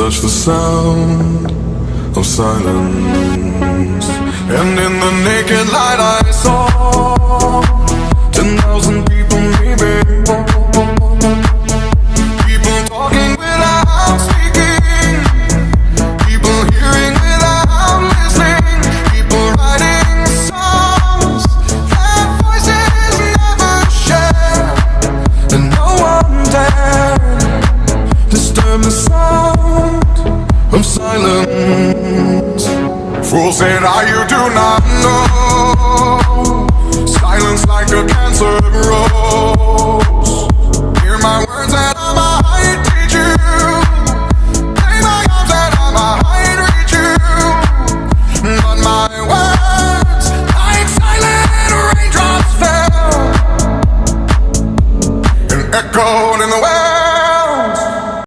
touch the sound of silence. And in the naked light I saw 10,000 people, maybe. People talking without speaking, people hearing without listening, people writing songs that voices never share, and no one dared disturb the sound of silence. Fools said, you do not know. Silence like a cancer grows.